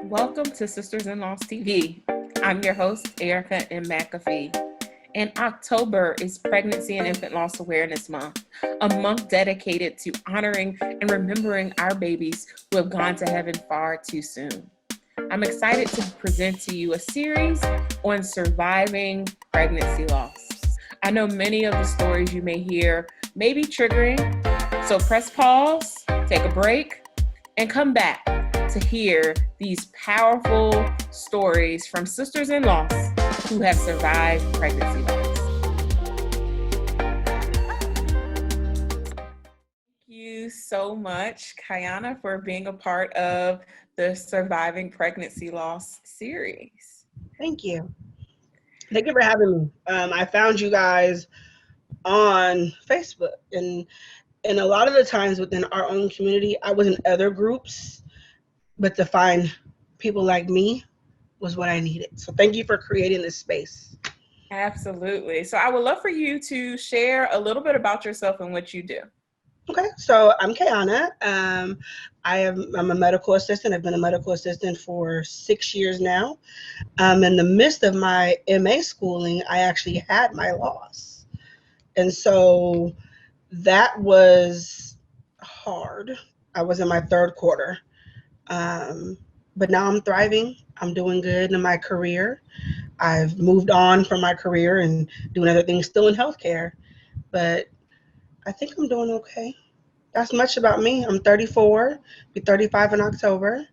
Welcome to Sisters-in-Laws TV. I'm your host, Erica M. McAfee. And October is Pregnancy and Infant Loss Awareness Month, a month dedicated to honoring and remembering our babies who have gone to heaven far too soon. I'm excited to present to you a series on surviving pregnancy loss. I know many of the stories you may hear may be triggering, so press pause, take a break, and come back to hear these powerful stories from sisters-in-law who have survived pregnancy loss. Thank you so much, Kayanna, for being a part of the Surviving Pregnancy Loss series. Thank you. Thank you for having me. I found you guys on Facebook, and a lot of the times within our own community, I was in other groups, but to find people like me was what I needed. So thank you for creating this space. Absolutely. So I would love for you to share a little bit about yourself and what you do. Okay, so I'm Kayanna. I'm a medical assistant. I've been a medical assistant for 6 years now. In the midst of my MA schooling, I actually had my loss. And so that was hard. I was in my third quarter. But now I'm thriving. I'm doing good in my career. I've moved on from my career and doing other things still in healthcare. But I think I'm doing okay. That's much about me. I'm 34, be 35 in October.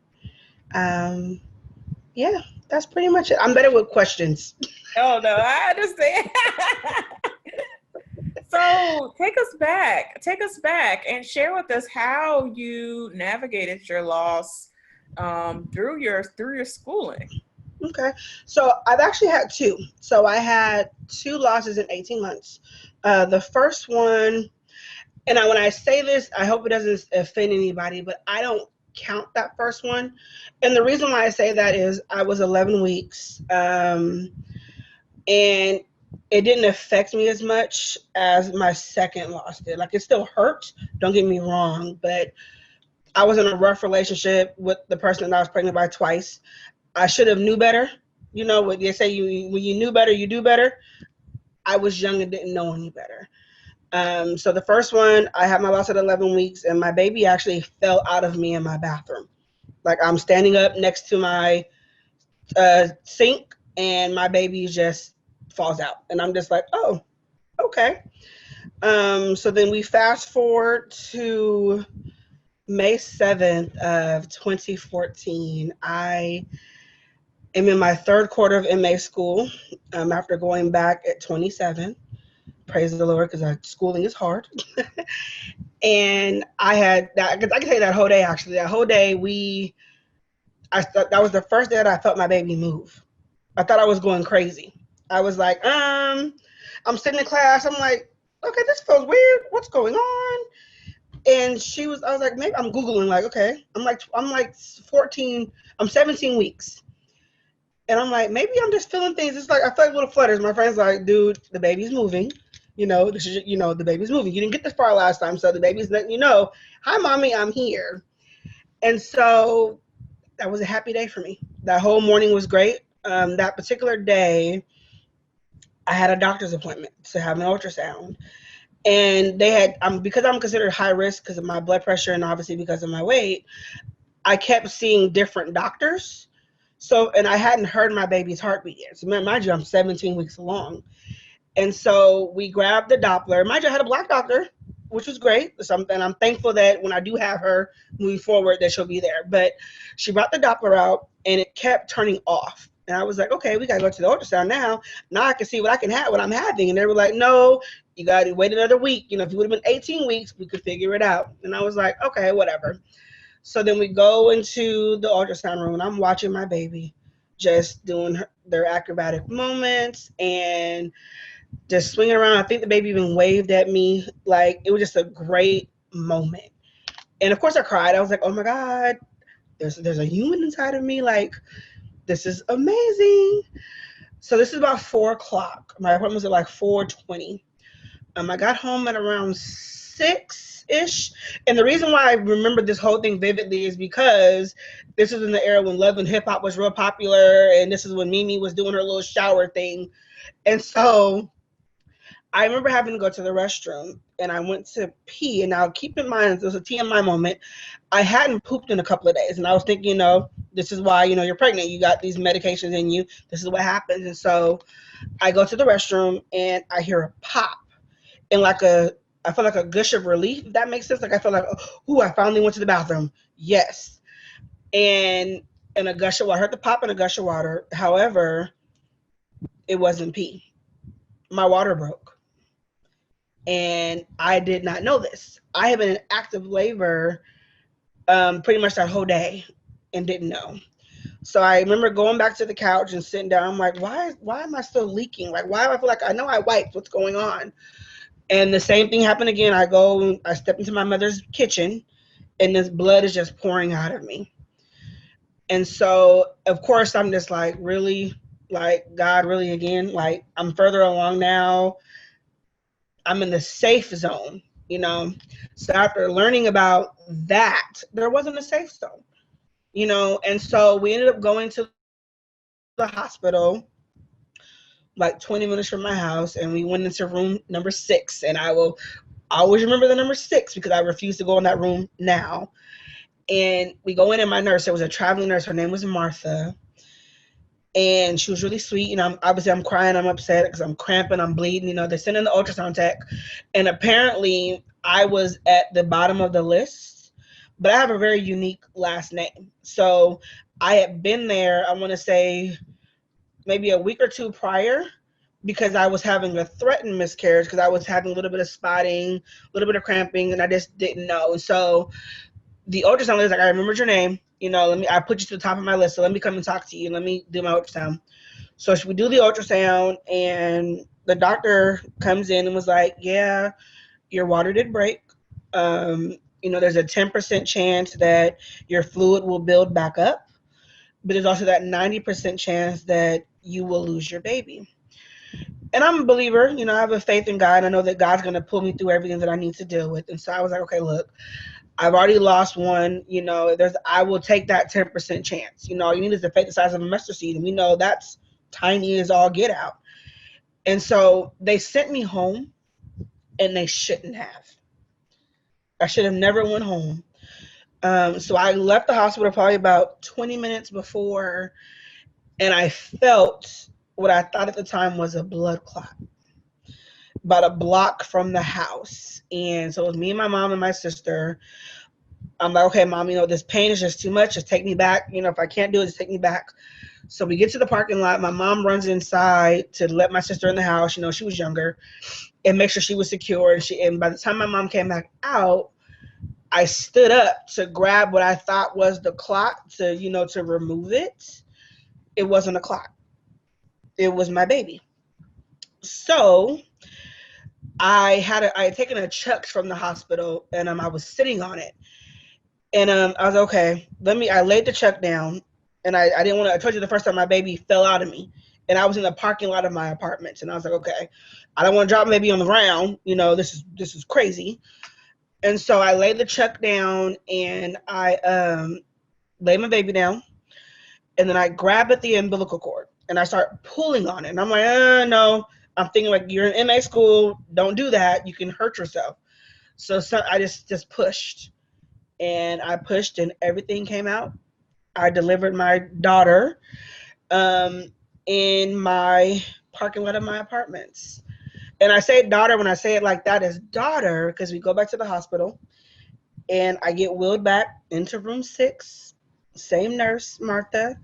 Yeah, that's pretty much it. I'm better with questions. Oh, no, I understand. So take us back and share with us how you navigated your loss through your schooling. Okay, so I've actually had two. So I had two losses in 18 months. The first one, and when I say this, I hope it doesn't offend anybody, but I don't count that first one. And the reason why I say that is I was 11 weeks, and it didn't affect me as much as my second loss did. Like, it still hurt, don't get me wrong, but I was in a rough relationship with the person that I was pregnant by twice. I should have knew better. You know what they say, when you knew better, you do better. I was young and didn't know any better. So the first one, I had my loss at 11 weeks, and my baby actually fell out of me in my bathroom. Like, I'm standing up next to my sink, and my baby just falls out. And I'm just like, oh, okay. So then we fast forward to May 7th of 2014. I am in my third quarter of MA school after going back at 27. Praise the Lord, because schooling is hard. And I had that, I can tell you that whole day, actually. That whole day, that was the first day that I felt my baby move. I thought I was going crazy. I was like, I'm sitting in class. I'm like, okay, this feels weird. What's going on? And I was like, maybe I'm Googling, like, okay. I'm like 14, I'm 17 weeks. And I'm like, maybe I'm just feeling things. It's like, I feel like little flutters. My friend's like, dude, the baby's moving. The baby's moving. You didn't get this far last time, so the baby's letting you know, hi, mommy, I'm here. And so that was a happy day for me. That whole morning was great. That particular day, I had a doctor's appointment to have an ultrasound. And they had, because I'm considered high risk because of my blood pressure and obviously because of my weight, I kept seeing different doctors. So, and I hadn't heard my baby's heartbeat yet. So mind you, I'm 17 weeks along. And so we grabbed the Doppler. Mind you, I had a black doctor, which was great. And I'm thankful that when I do have her moving forward, that she'll be there. But she brought the Doppler out, and it kept turning off. And I was like, okay, we got to go to the ultrasound now. Now I can see what I'm having. And they were like, no, you got to wait another week. If it would have been 18 weeks, we could figure it out. And I was like, okay, whatever. So then we go into the ultrasound room, and I'm watching my baby just doing their acrobatic moments and just swinging around. I think the baby even waved at me. Like, it was just a great moment. And of course I cried. I was like, oh my God, there's a human inside of me. Like, this is amazing. So this is about 4 o'clock. My appointment was at like 4:20. I got home at around 6-ish. And the reason why I remember this whole thing vividly is because this was in the era when Love and Hip Hop was real popular, and this is when Mimi was doing her little shower thing. And so I remember having to go to the restroom, and I went to pee. And now keep in mind, it was a TMI moment. I hadn't pooped in a couple of days, and I was thinking, this is why, you're pregnant. You got these medications in you. This is what happens. And so I go to the restroom, and I hear a pop, and I feel like a gush of relief, if that makes sense. Like I feel like, oh, I finally went to the bathroom. Yes. And a gush of water. I heard the pop and a gush of water. However, it wasn't pee. My water broke. And I did not know this. I had been in active labor pretty much that whole day and didn't know. So I remember going back to the couch and sitting down. I'm like, why am I still leaking? Like, why do I feel like I know I wiped? What's going on? And the same thing happened again. I step into my mother's kitchen, and this blood is just pouring out of me. And so, of course, I'm just like, really? Like, God, really again? Like, I'm further along now. I'm in the safe zone, So after learning about that, there wasn't a safe zone, And so we ended up going to the hospital like 20 minutes from my house, and we went into room number 6. And I will always remember the number 6 because I refuse to go in that room now. And we go in, and my nurse, it was a traveling nurse. Her name was Martha. And she was really sweet. Obviously I'm crying, I'm upset because I'm cramping, I'm bleeding. They're sending the ultrasound tech. And apparently I was at the bottom of the list, but I have a very unique last name. So I had been there, I want to say maybe a week or two prior, because I was having a threatened miscarriage, because I was having a little bit of spotting, a little bit of cramping, and I just didn't know. And so the ultrasound was like, I remembered your name. I put you to the top of my list, so let me come and talk to you. Let me do my ultrasound. So we do the ultrasound, and the doctor comes in and was like, yeah, your water did break. There's a 10% chance that your fluid will build back up, but there's also that 90% chance that you will lose your baby. And I'm a believer, I have a faith in God. I know that God's going to pull me through everything that I need to deal with. And so I was like, okay, look, I've already lost one, I will take that 10% chance. All you need is the faith the size of a mustard seed. And we know that's tiny as all get out. And so they sent me home, and they shouldn't have. I should have never went home. So I left the hospital probably about 20 minutes before, and I felt what I thought at the time was a blood clot about a block from the house. And so it was me and my mom and my sister. I'm like, okay, Mom, this pain is just too much. Just take me back. If I can't do it, just take me back. So we get to the parking lot. My mom runs inside to let my sister in the house. She was younger, and make sure she was secure. And by the time my mom came back out, I stood up to grab what I thought was the clot to remove it. It wasn't a clot. It was my baby. So I had taken a chuck from the hospital, and I was sitting on it. And I was okay. I laid the chuck down, and I didn't want to. I told you the first time my baby fell out of me, and I was in the parking lot of my apartment, and I was like, okay, I don't want to drop my baby on the ground. This is crazy. And so I laid the chuck down, and I laid my baby down, and then I grab at the umbilical cord, and I start pulling on it, and I'm like, no. I'm thinking like, you're in MA school, don't do that. You can hurt yourself. So I just pushed. And I pushed, and everything came out. I delivered my daughter in my parking lot of my apartments. And I say daughter when I say it like that, is daughter, because we go back to the hospital, and I get wheeled back into room 6. Same nurse, Martha.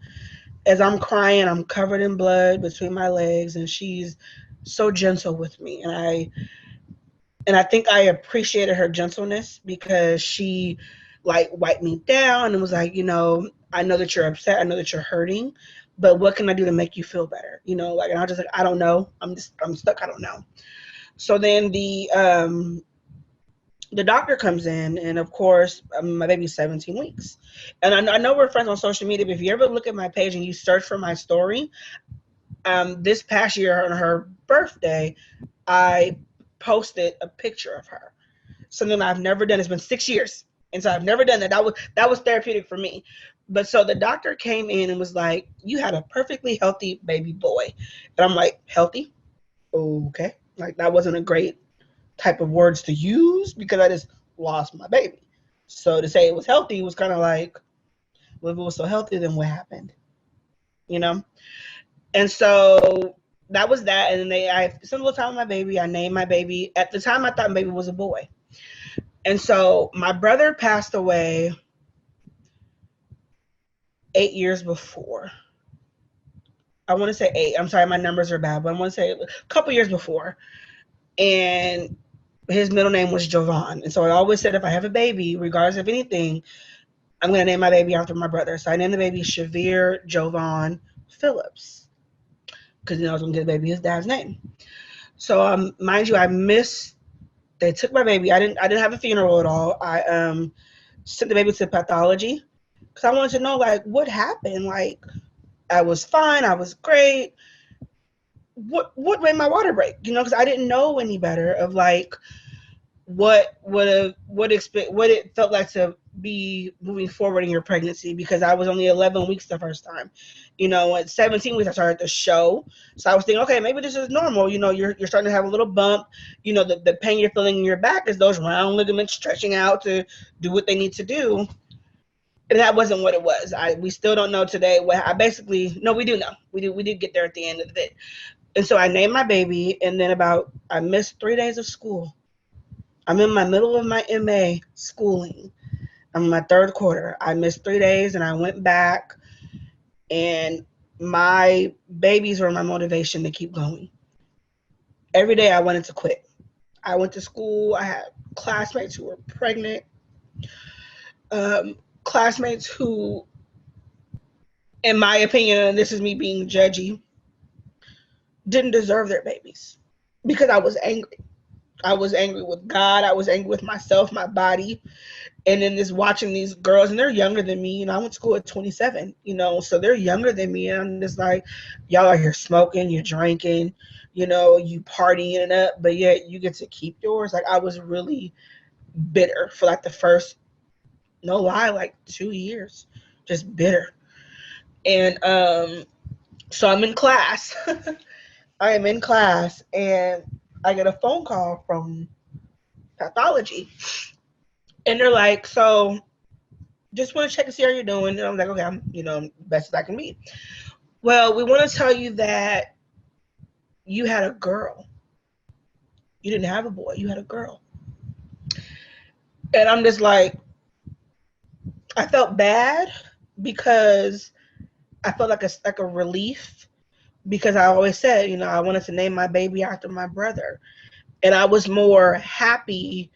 As I'm crying, I'm covered in blood between my legs, and she's so gentle with me. And I think I appreciated her gentleness, because she wiped me down and was like, I know that you're upset. I know that you're hurting, but what can I do to make you feel better? And I was just like, I don't know. I'm stuck. I don't know. So then the doctor comes in, and of course, my baby's 17 weeks. And I know we're friends on social media, but if you ever look at my page and you search for my story, this past year on her birthday, I posted a picture of her. something I've never done. It's been 6 years. And so I've never done that. That was therapeutic for me. But so the doctor came in and was like, you had a perfectly healthy baby boy. And I'm like, healthy? Okay. Like, that wasn't a great type of words to use because I just lost my baby. So to say it was healthy was kind of like, well, if it was so healthy, then what happened? You know? And so that was that. And then I spent a little time with my baby. I named my baby. At the time, I thought my baby was a boy. And so my brother passed away 8 years before. I want to say 8. I'm sorry, my numbers are bad, but I want to say a couple years before. And his middle name was Jovan. And so I always said, if I have a baby, regardless of anything, I'm going to name my baby after my brother. So I named the baby Shavir Jovan Phillips, because I was going to give the baby his dad's name. So mind you, they took my baby. I didn't have a funeral at all. I sent the baby to pathology because I wanted to know, like, what happened. Like, I was fine. I was great. What made my water break? Because I didn't know any better of like what it felt like to be moving forward in your pregnancy, because I was only 11 weeks the first time. At 17 weeks I started to show. So I was thinking, okay, maybe this is normal. You're starting to have a little bump. The pain you're feeling in your back is those round ligaments stretching out to do what they need to do. And that wasn't what it was. We still don't know today. We do know. We did get there at the end of it. And so I named my baby, and then I missed 3 days of school. I'm in my middle of my MA schooling. I'm in my third quarter. I missed 3 days, and I went back, and my babies were my motivation to keep going. Every day I wanted to quit. I went to school. I had classmates who were pregnant, classmates who, in my opinion, and this is me being judgy, didn't deserve their babies because I was angry. I was angry with God. I was angry with myself, my body. And then just watching these girls, and they're younger than me. I went to school at 27, so they're younger than me. And I'm just like, y'all are here smoking, you're drinking, you partying it up, but yet you get to keep yours. Like, I was really bitter for like the first, no lie, like 2 years, just bitter. And so I'm in class. I am in class, and I get a phone call from pathology, and they're like, so just want to check and see how you're doing. And I'm like, okay, I'm best as I can be. Well, we want to tell you that you had a girl. You didn't have a boy, you had a girl. And I'm just like, I felt bad because I felt like a relief, because I always said, I wanted to name my baby after my brother. And I was more happy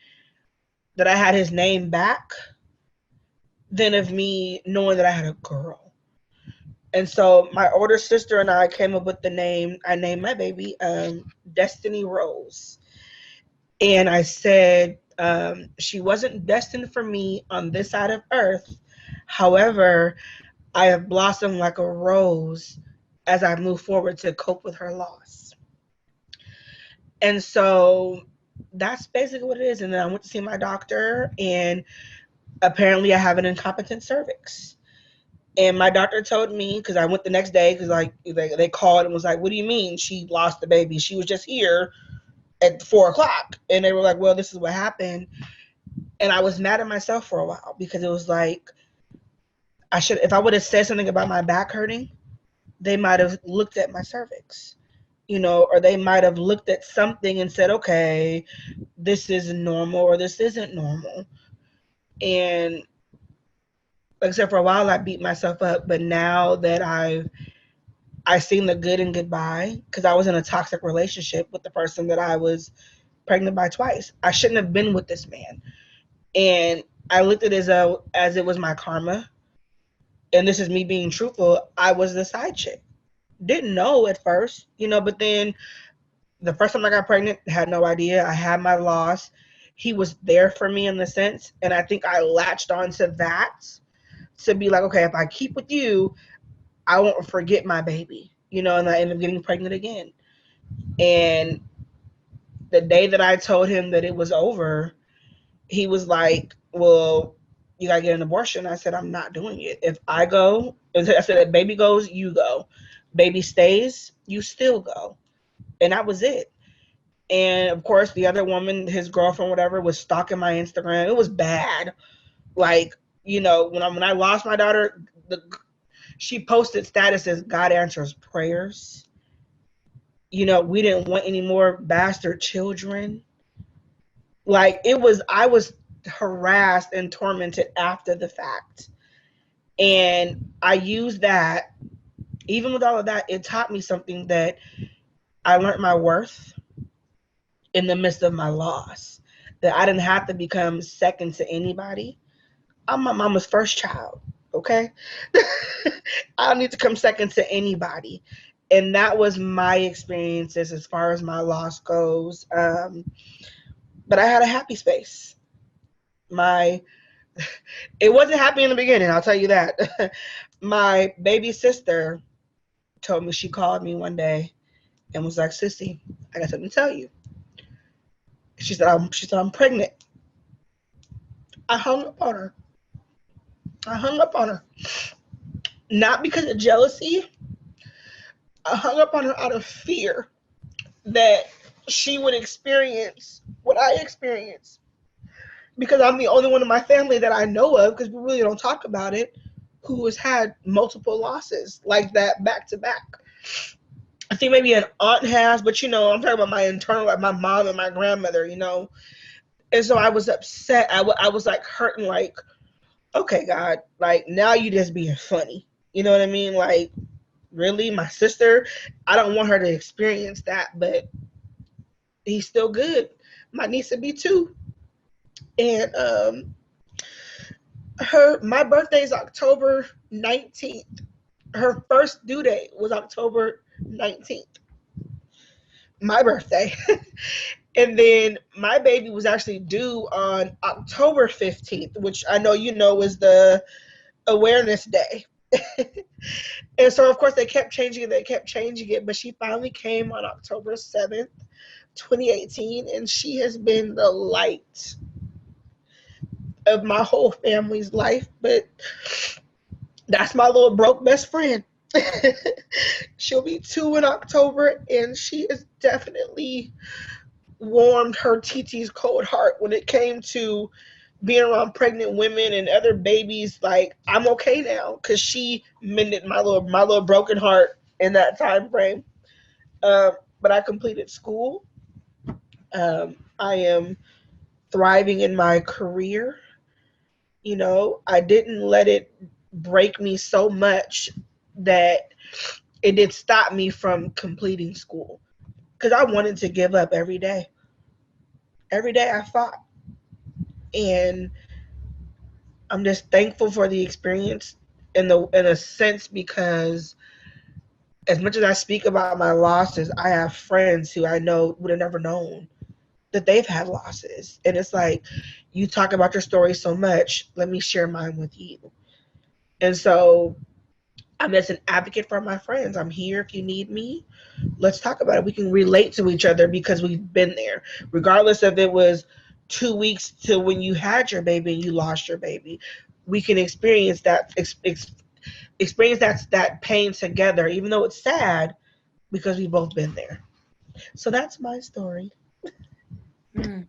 that I had his name back than of me knowing that I had a girl. And so my older sister and I came up with the name. I named my baby Destiny Rose. And I said, she wasn't destined for me on this side of earth. However, I have blossomed like a rose as I move forward to cope with her loss. And so that's basically what it is. And then I went to see my doctor, and apparently I have an incompetent cervix. And my doctor told me, because I went the next day, because like they called and was like, what do you mean she lost the baby? She was just here at 4:00. And they were like, well, this is what happened. And I was mad at myself for a while, because it was like, if I would have said something about my back hurting, they might have looked at my cervix, or they might have looked at something and said, okay, this is normal or this isn't normal. And like I said, for a while I beat myself up, but now that I've seen the good and goodbye, because I was in a toxic relationship with the person that I was pregnant by twice. I shouldn't have been with this man. And I looked at it as it was my karma. And this is me being truthful. I was the side chick. Didn't know at first, but then the first time I got pregnant, had no idea. I had my loss. He was there for me in the sense. And I think I latched onto that to be like, okay, if I keep with you, I won't forget my baby, and I ended up getting pregnant again. And the day that I told him that it was over, he was like, well, you gotta get an abortion. I said, I'm not doing it. If I go, I said, if baby goes, you go. Baby stays, you still go. And that was it. And of course, the other woman, his girlfriend, whatever, was stalking my Instagram. It was bad. Like, when I lost my daughter, she posted statuses, God answers prayers. We didn't want any more bastard children. Like, I was harassed and tormented after the fact. And I used that, even with all of that, it taught me something, that I learned my worth in the midst of my loss. That I didn't have to become second to anybody. I'm my mama's first child, okay? I don't need to come second to anybody. And that was my experiences as far as my loss goes. But I had a happy space. It wasn't happy in the beginning, I'll tell you that. My baby sister told me, she called me one day and was like, Sissy, I got something to tell you. She said, I'm pregnant. I hung up on her. Not because of jealousy. I hung up on her out of fear that she would experience what I experienced. Because I'm the only one in my family that I know of, because we really don't talk about it, who has had multiple losses like that back to back. I think maybe an aunt has, but I'm talking about my internal, like my mom and my grandmother, And so I was upset. I was like hurting, like, okay, God, like, now you just being funny. You know what I mean? Like, really, my sister, I don't want her to experience that, but he's still good. My niece would be too. And my birthday is October 19th. Her first due date was October 19th. My birthday. And then my baby was actually due on October 15th, which I know is the awareness day. And so, of course, they kept changing it, but she finally came on October 7th, 2018, and she has been the light of my whole family's life. But that's my little broke best friend. She'll be 2 in October, and she has definitely warmed her TT's cold heart when it came to being around pregnant women and other babies. Like, I'm okay now because she mended my little broken heart in that time frame. But I completed school. I am thriving in my career. I didn't let it break me so much that it did stop me from completing school, because I wanted to give up every day. Every day I fought. And I'm just thankful for the experience in a sense, because as much as I speak about my losses, I have friends who I know would have never known that they've had losses. And it's like, you talk about your story so much, let me share mine with you. And so I'm just an advocate for my friends. I'm here if you need me. Let's talk about it. We can relate to each other because we've been there. Regardless if it was 2 weeks to when you had your baby and you lost your baby, we can experience that that pain together, even though it's sad, because we've both been there. So that's my story.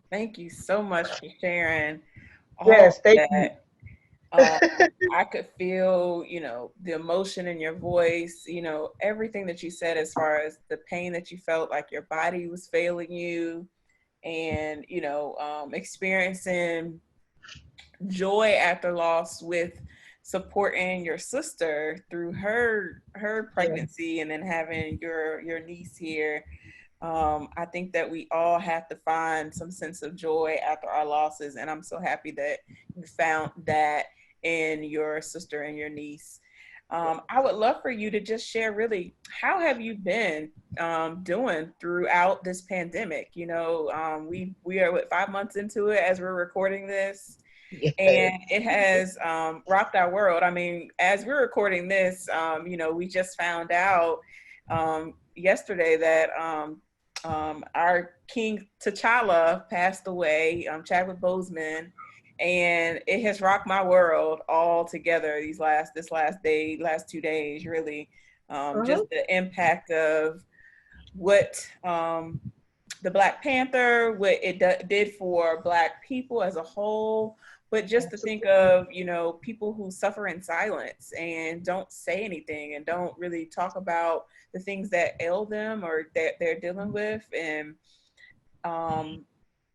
Thank you so much for sharing all of Yes, thank you. that. I could feel, the emotion in your voice, everything that you said as far as the pain that you felt like your body was failing you, and, experiencing joy after loss with supporting your sister through her pregnancy, and then having your niece here. I think that we all have to find some sense of joy after our losses, and I'm so happy that you found that in your sister and your niece. I would love for you to just share, really, how have you been doing throughout this pandemic? We are 5 months into it as we're recording this, Yes. and it has rocked our world. I mean, as we're recording this, we just found out yesterday that our King T'Challa passed away, Chadwick Boseman, and it has rocked my world all together last 2 days, really. Just the impact of what the Black Panther, what it did for Black people as a whole, but just to think of, people who suffer in silence and don't say anything and don't really talk about the things that ail them or that they're dealing with. And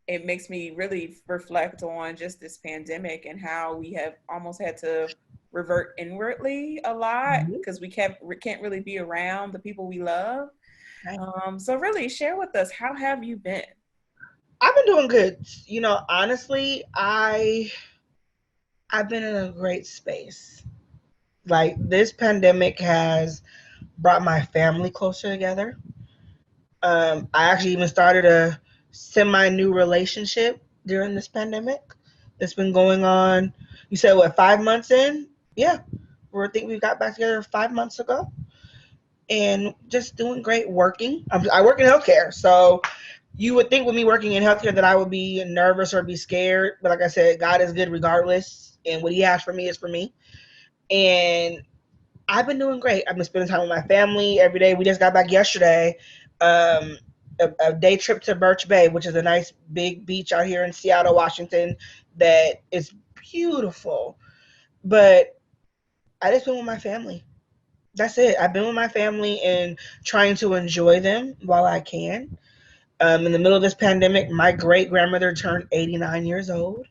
it makes me really reflect on just this pandemic and how we have almost had to revert inwardly a lot because we can't really be around the people we love. So really share with us, how have you been? I've been doing good. Honestly, I've been in a great space. Like, this pandemic has brought my family closer together. I actually even started a semi-new relationship during this pandemic. It's been going on, you said, what, 5 months in? Yeah. I think we got back together 5 months ago. And just doing great working. I work in healthcare, so you would think with me working in healthcare that I would be nervous or be scared. But like I said, God is good regardless. And what he has for me is for me. And I've been doing great. I've been spending time with my family every day. We just got back yesterday. A day trip to Birch Bay, which is a nice big beach out here in Seattle, Washington, that is beautiful. But I just been with my family. That's it. I've been with my family and trying to enjoy them while I can. In the middle of this pandemic, my great grandmother turned 89 years old.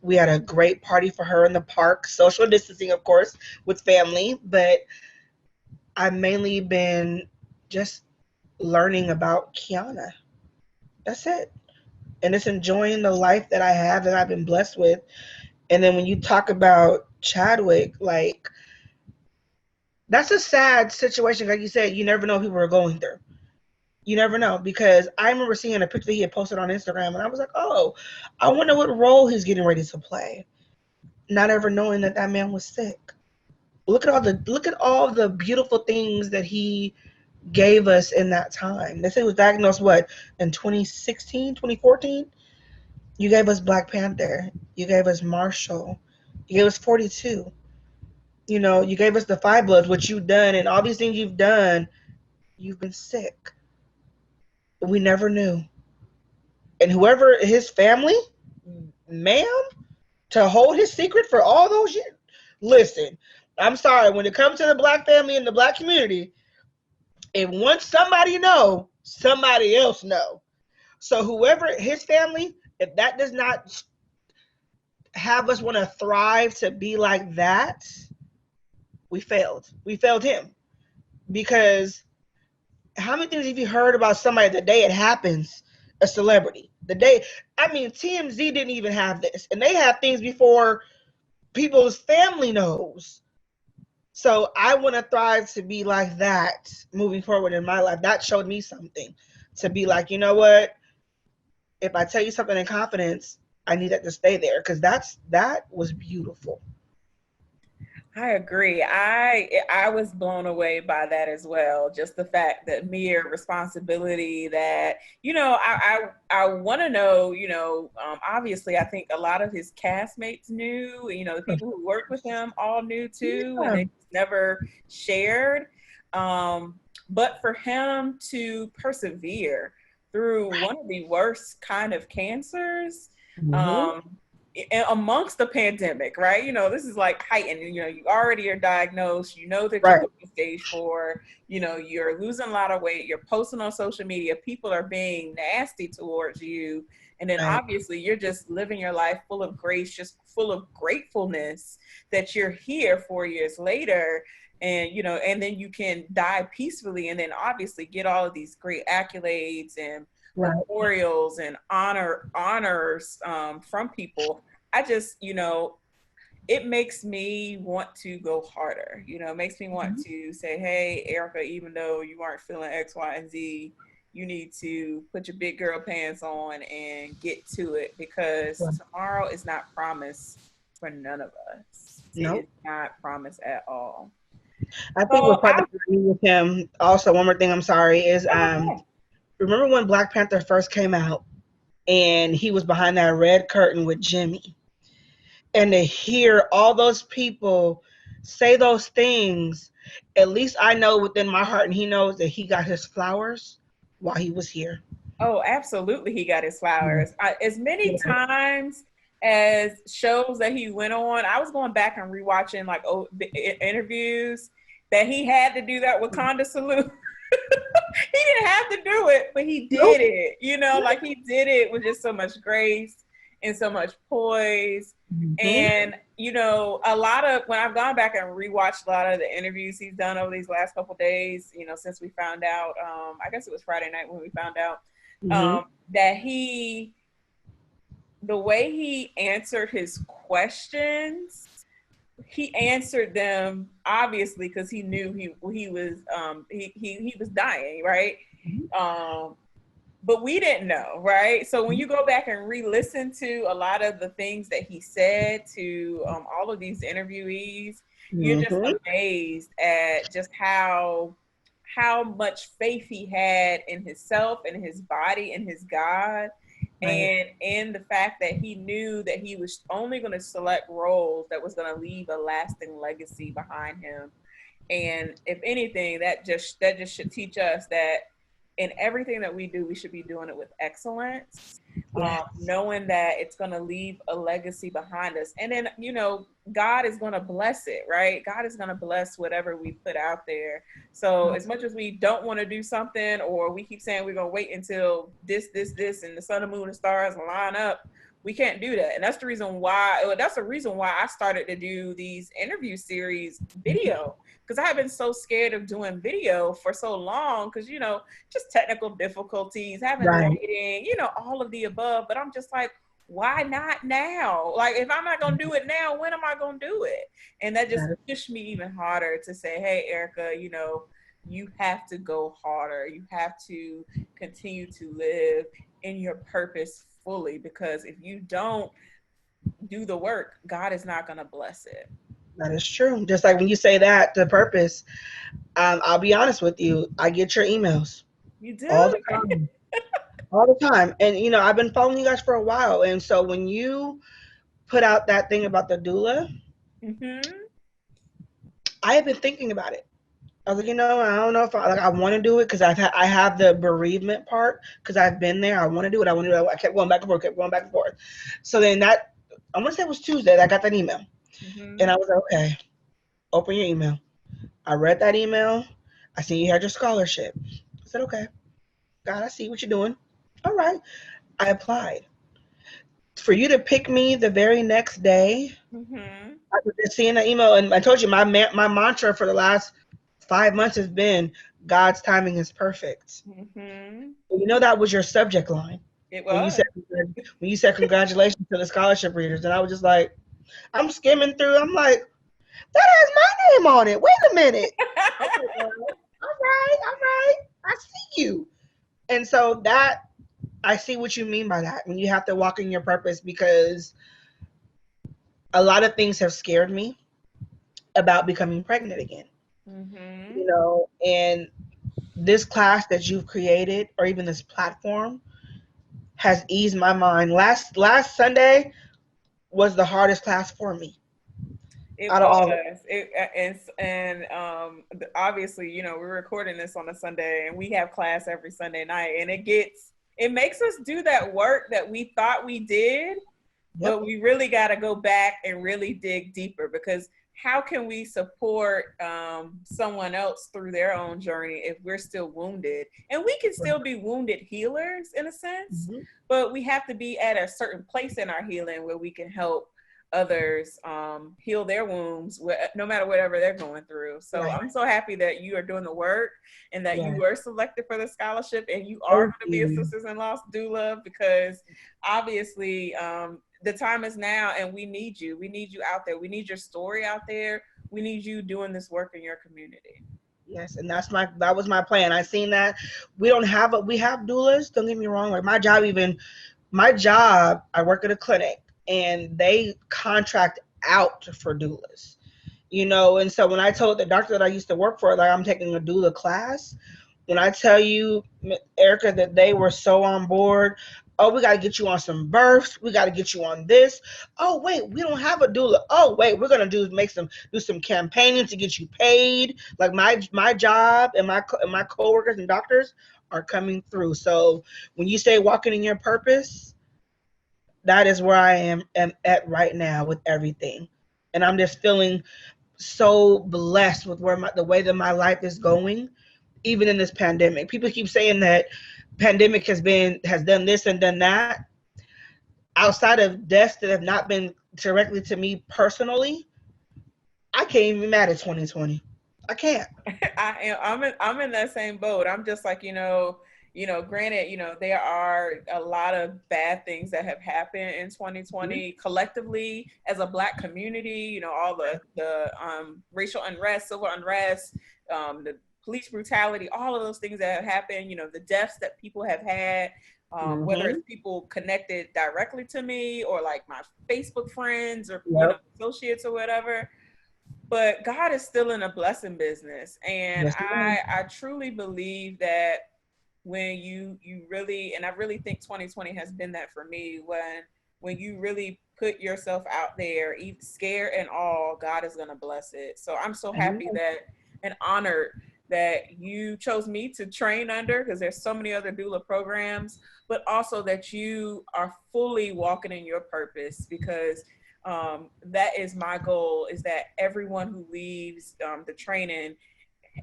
We had a great party for her in the park, social distancing, of course, with family. But I've mainly been just learning about Kayanna. That's it. And it's enjoying the life that I have that I've been blessed with. And then when you talk about Chadwick, like, that's a sad situation. Like you said, you never know what people are going through. You never know, because I remember seeing a picture that he had posted on Instagram, and I was like, oh, I wonder what role he's getting ready to play. Not ever knowing that that man was sick. Look at all the beautiful things that he gave us in that time. They say he was diagnosed what, in 2016, 2014? You gave us Black Panther. You gave us Marshall. You gave us 42. You gave us the Five Bloods, which you've done, and all these things you've done. You've been sick. We never knew. And whoever his family, ma'am, to hold his secret for all those years. Listen, I'm sorry. When it comes to the Black family and the Black community, if once somebody know, somebody else know. So whoever his family, if that does not have us want to thrive to be like that, we failed. We failed him. Because how many things have you heard about somebody the day it happens, a celebrity? TMZ didn't even have this. And they have things before people's family knows. So I want to thrive to be like that moving forward in my life. That showed me something. To be like, you know what? If I tell you something in confidence, I need that to stay there, because that was beautiful. I agree. I was blown away by that as well. Just the fact that mere responsibility that, I want to know, obviously I think a lot of his castmates knew, the people who worked with him all knew too, and they never shared. But for him to persevere through one of the worst kind of cancers, amongst the pandemic, right? This is like heightened. You already are diagnosed. That you're going stage 4. You're losing a lot of weight. You're posting on social media. People are being nasty towards you. And then obviously you're just living your life full of grace, just full of gratefulness that you're here 4 years later. And, and then you can die peacefully and then obviously get all of these great accolades and memorials and honors from people. I just, it makes me want to go harder. It makes me want to say, hey, Erica, even though you aren't feeling X, Y, and Z, you need to put your big girl pants on and get to it, because tomorrow is not promised for none of us. Nope. It's not promised at all. I think we're part of the journey with him. Also, one more thing, I'm sorry, is remember when Black Panther first came out and he was behind that red curtain with Jimmy, and to hear all those people say those things, at least I know within my heart, and he knows that he got his flowers while he was here. Oh, absolutely. He got his flowers. As many times as shows that he went on, I was going back and rewatching like the interviews that he had to do that Wakanda salute. He didn't have to do it, but he did it. You know, like he did it with just so much grace and so much poise. And, you know, a lot of, when I've gone back and rewatched a lot of the interviews he's done over these last couple of days, you know, since we found out, I guess it was Friday night when we found out, that the way he answered his questions, he answered them obviously because he knew he was dying, right? But we didn't know, right? So when you go back and re-listen to a lot of the things that he said to all of these interviewees, you're just amazed at just how much faith he had in himself and his body and his God. And in the fact that he knew that he was only going to select roles that was going to leave a lasting legacy behind him. And if anything, that just should teach us that in everything that we do, we should be doing it with excellence, knowing that it's going to leave a legacy behind us. And then, you know, God is going to bless it, right? God is going to bless whatever we put out there. So as much as we don't want to do something, or we keep saying we're going to wait until this, and the sun and moon and stars line up, we can't do that. And that's the reason why I started to do these interview series video, because I have been so scared of doing video for so long, because, you know, just technical difficulties, having lighting, you know, all of the above. But I'm just like, why not now? Like, if I'm not going to do it now, when am I going to do it? And that just pushed me even harder to say, hey, Erica, you know, you have to go harder. You have to continue to live in your purpose fully, because if you don't do the work, God is not going to bless it. That is true. Just like when you say that, the purpose, I'll be honest with you, I get your emails. You do? All the time. All the time. And, you know, I've been following you guys for a while. And so when you put out that thing about the doula, I have been thinking about it. I was like, you know, I don't know if I want to do it, because I have the bereavement part, because I've been there. I want to do it. I kept going back and forth, So then I want to say it was Tuesday that I got that email. And I was like, okay, open your email. I read that email. I see you had your scholarship. I said, okay, God, I see what you're doing. All right. I applied. For you to pick me the very next day, I was just seeing that email, and I told you my mantra for the last 5 months has been, God's timing is perfect. You know, that was your subject line. It was. When you said congratulations to the scholarship readers, and I was just like, I'm skimming through. I'm like, that has my name on it. Wait a minute. All right. I see you. And so that, I see what you mean by that. When you have to walk in your purpose, because a lot of things have scared me about becoming pregnant again. You know, and this class that you've created, or even this platform, has eased my mind. Last Sunday was the hardest class for me. It was. And obviously, you know, we're recording this on a Sunday, and we have class every Sunday night, and it makes us do that work that we thought we did, but we really got to go back and really dig deeper, because how can we support someone else through their own journey if we're still wounded? And we can still be wounded healers in a sense, but we have to be at a certain place in our healing where we can help others heal their wounds, no matter whatever they're going through. So I'm so happy that you are doing the work, and that you were selected for the scholarship, and you are going to be a Sisters-in-Law doula, because obviously the time is now, and we need you. We need you out there. We need your story out there. We need you doing this work in your community. Yes, and that was my plan. I seen that we have doulas. Don't get me wrong. Like my job, I work at a clinic, and they contract out for doulas. You know, and so when I told the doctor that I used to work for, like, I'm taking a doula class, When I tell you, Erica, that they were so on board. Oh, we got to get you on some births. We got to get you on this. Oh, wait, we don't have a doula. Oh, wait, we're gonna do some campaigning to get you paid. Like my job and my coworkers and doctors are coming through. So when you say walking in your purpose, that is where I am at right now with everything, and I'm just feeling so blessed with the way that my life is going, even in this pandemic. People keep saying that pandemic has done this and done that. Outside of deaths that have not been directly to me personally, I can't even be mad at 2020. I can't. I'm in that same boat. I'm just like, granted, there are a lot of bad things that have happened in 2020 collectively as a Black community, all the racial unrest, civil unrest, the police brutality, all of those things that have happened, the deaths that people have had, whether it's people connected directly to me or like my Facebook friends or associates or whatever. But God is still in a blessing business. And Yes, I truly believe that when you really, and I really think 2020 has been that for me, when you really put yourself out there, even scared and all, God is going to bless it. So I'm so happy that and honored that you chose me to train under, because there's so many other doula programs, but also that you are fully walking in your purpose, because that is my goal, is that everyone who leaves the training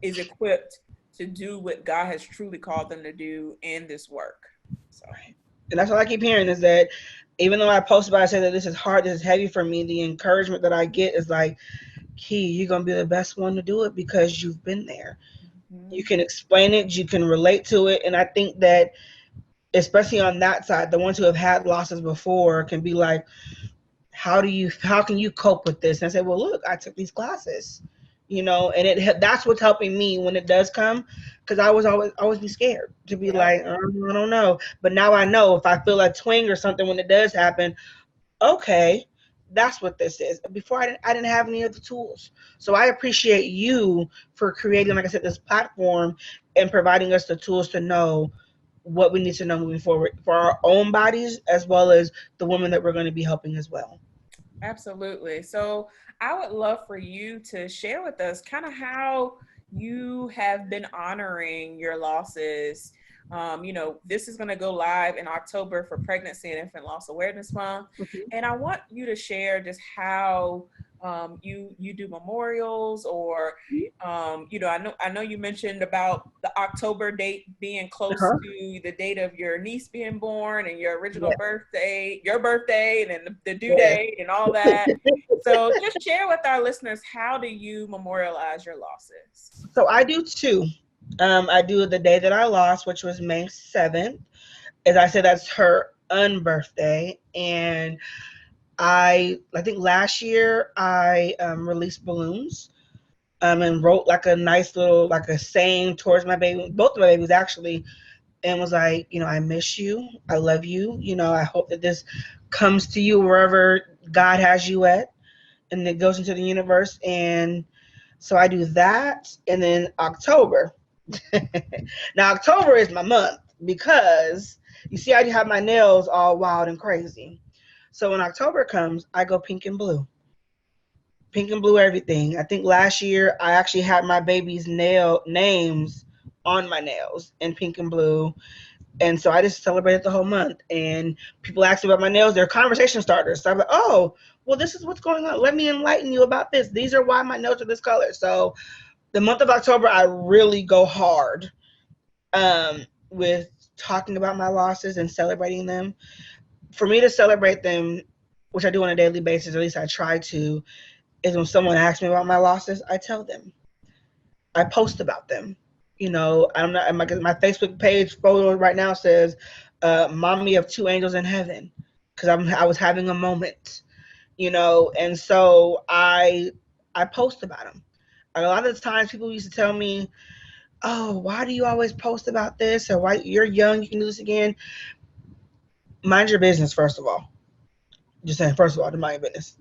is equipped to do what God has truly called them to do in this work. So. And that's all I keep hearing, is that even though I post about it, I say that this is hard, this is heavy for me, the encouragement that I get is like, Key, you're going to be the best one to do it because you've been there. You can explain it, you can relate to it. And I think that, especially on that side, the ones who have had losses before can be like, how can you cope with this? And I say, well, look, I took these classes, and that's what's helping me when it does come, because I was always be scared to be like, I don't know. But now I know if I feel a twinge or something when it does happen, okay, that's what this is. Before I didn't have any of the tools. So I appreciate you for creating, like I said, this platform and providing us the tools to know what we need to know moving forward for our own bodies, as well as the women that we're going to be helping as well. Absolutely. So I would love for you to share with us kind of how you have been honoring your losses. This is going to go live in October for Pregnancy and Infant Loss Awareness Month. And I want you to share just how you do memorials, or I know you mentioned about the October date being close to the date of your niece being born and your original birthday, your birthday, and then the due date and all that. So just share with our listeners, how do you memorialize your losses? So I do two. I do the day that I lost, which was May 7th. As I said, that's her unbirthday. And I think last year I released balloons and wrote like a nice little, like a saying towards my baby, both of my babies actually, and was like, I miss you. I love you. I hope that this comes to you wherever God has you at, and it goes into the universe. And so I do that. And then October. Now, October is my month, because you see, I have my nails all wild and crazy. So when October comes, I go pink and blue. Pink and blue everything. I think last year I actually had my baby's names on my nails in pink and blue. And so I just celebrated the whole month. And people ask me about my nails. They're conversation starters. So I'm like, oh, well, this is what's going on. Let me enlighten you about this. These are why my nails are this color. So the month of October, I really go hard with talking about my losses and celebrating them. For me to celebrate them, which I do on a daily basis, at least I try to, is when someone asks me about my losses, I tell them. I post about them. I'm not, my Facebook page photo right now says, "Mommy of two angels in heaven," because I was having a moment, and so I post about them. A lot of the times people used to tell me, oh, why do you always post about this? Or why, you're young, you can do this again. Mind your business, first of all. Just saying, first of all, to mind your business,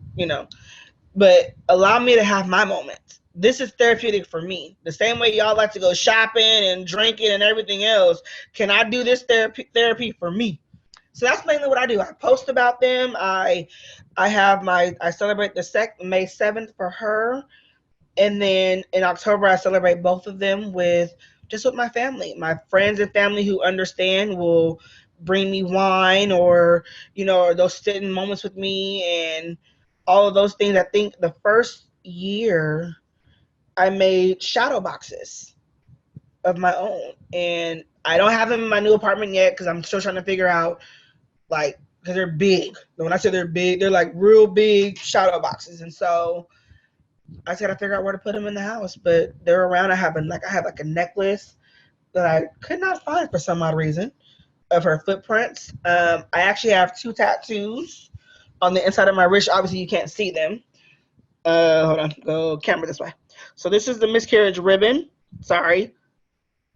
But allow me to have my moments. this is therapeutic for me. The same way y'all like to go shopping and drinking and everything else, can I do this therapy for me? So that's mainly what I do. I post about them. I celebrate the May 7th for her. And then in October, I celebrate both of them with my family. My friends and family who understand will bring me wine, or, or they'll sit in moments with me and all of those things. I think the first year I made shadow boxes of my own, and I don't have them in my new apartment yet because I'm still trying to figure out, like, because they're big. When I say they're big, they're like real big shadow boxes. And so I just gotta figure out where to put them in the house, but they're around. I have a necklace that I could not find for some odd reason of her footprints. I actually have 2 tattoos on the inside of my wrist. Obviously, you can't see them. Hold on, go camera this way. So this is the miscarriage ribbon. Sorry,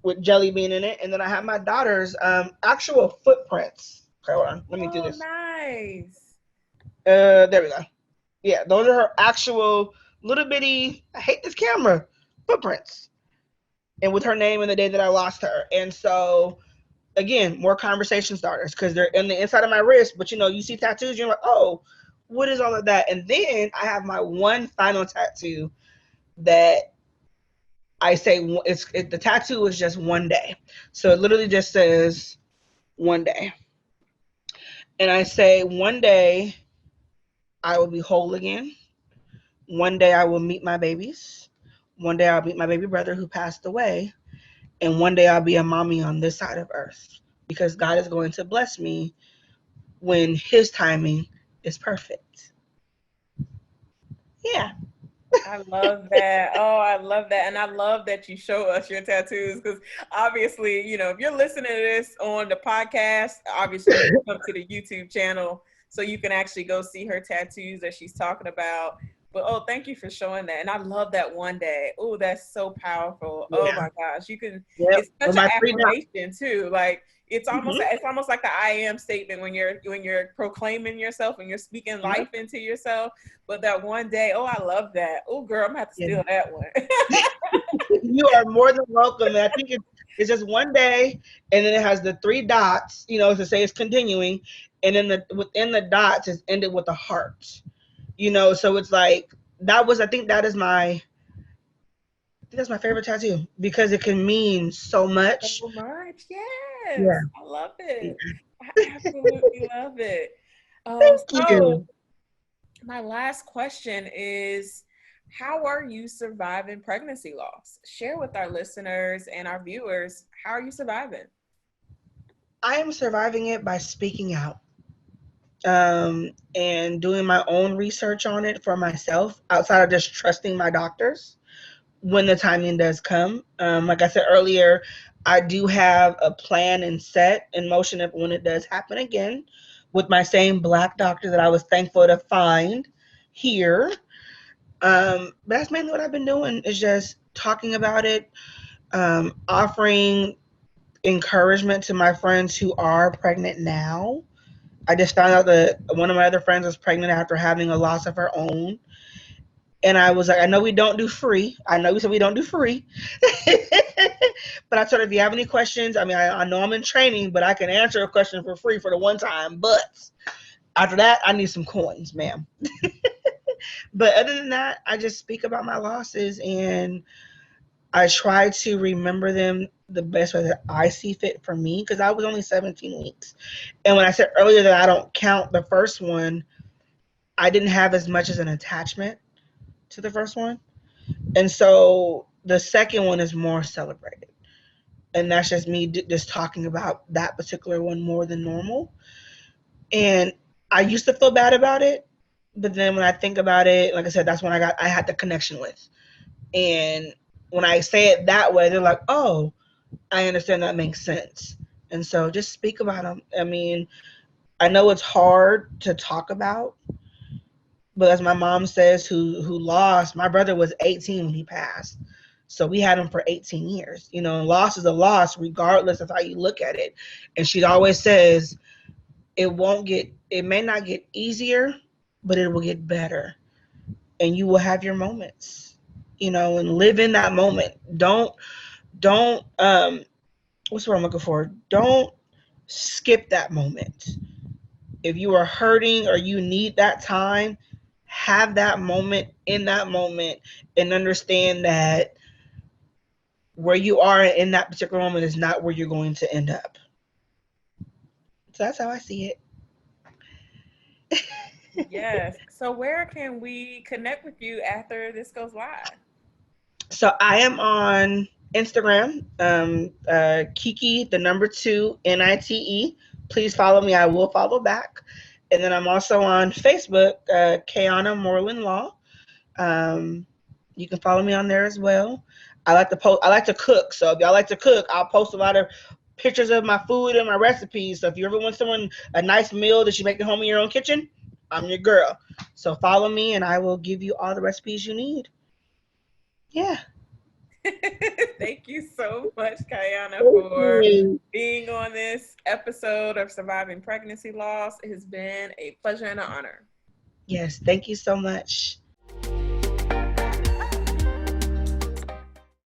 with jelly bean in it, and then I have my daughter's actual footprints. Okay, hold on. Let me do this. Nice. There we go. Yeah, those are her actual little bitty, I hate this camera, footprints. And with her name and the day that I lost her. And so, again, more conversation starters because they're in the inside of my wrist. But, you see tattoos, you're like, oh, what is all of that? And then I have my one final tattoo that I say the tattoo is just one day. So it literally just says one day. And I say, one day I will be whole again. One day I will meet my babies. One day I'll meet my baby brother who passed away. And one day I'll be a mommy on this side of earth, because God is going to bless me when his timing is perfect. Yeah. I love that. Oh, I love that. And I love that you show us your tattoos, because obviously, if you're listening to this on the podcast, obviously you come to the YouTube channel so you can actually go see her tattoos that she's talking about. But thank you for showing that. And I love that one day. Oh, that's so powerful. Yeah. Oh my gosh. It's such an affirmation too. Like it's almost like the I am statement when you're proclaiming yourself and you're speaking life into yourself. But that one day, I love that. Oh girl, I'm gonna have to steal that one. You are more than welcome. And I think it's just one day, and then it has the 3 dots, to say it's continuing, and then within the dots is ended with a heart. So it's like I think that's my favorite tattoo, because it can mean so much. So much, yes. Yeah. I love it. I absolutely love it. Thank you. My last question is, how are you surviving pregnancy loss? Share with our listeners and our viewers, how are you surviving? I am surviving it by speaking out. And doing my own research on it for myself, outside of just trusting my doctors when the timing does come. Like I said earlier, I do have a plan and set in motion of when it does happen again, with my same Black doctor that I was thankful to find here. But that's mainly what I've been doing, is just talking about it, offering encouragement to my friends who are pregnant now. I just found out that one of my other friends was pregnant after having a loss of her own. And I was like, I know we don't do free. I know we said we don't do free. But I told her, if you have any questions, I know I'm in training, but I can answer a question for free for the one time. But after that, I need some coins, ma'am. But other than that, I just speak about my losses, and I try to remember them the best way that I see fit for me, because I was only 17 weeks. And when I said earlier that I don't count the first one, I didn't have as much as an attachment to the first one. And so the second one is more celebrated. And that's just me just talking about that particular one more than normal. And I used to feel bad about it, but then when I think about it, like I said, that's when I had the connection with. And when I say it that way, they're like, oh, I understand, that makes sense. And so just speak about them. I know it's hard to talk about, but as my mom says, who lost, my brother was 18 when he passed. So we had him for 18 years. Loss is a loss regardless of how you look at it. And she always says, it may not get easier, but it will get better. And you will have your moments. and live in that moment. Don't what's the word I'm looking for? Don't skip that moment. If you are hurting or you need that time, have that moment in that moment and understand that where you are in that particular moment is not where you're going to end up. So that's how I see it. Yes. So where can we connect with you after this goes live? So I am on Instagram, Kiki, the number 2, NITE. Please follow me. I will follow back. And then I'm also on Facebook, Kayanna Moreland-Law. You can follow me on there as well. I like to post. I like to cook. So if y'all like to cook, I'll post a lot of pictures of my food and my recipes. So if you ever want someone a nice meal that you make at home in your own kitchen, I'm your girl. So follow me, and I will give you all the recipes you need. Yeah. Thank you so much, Kayanna, Thank for you. being on this episode of Surviving Pregnancy Loss. It has been a pleasure and an honor. Yes. Thank you so much.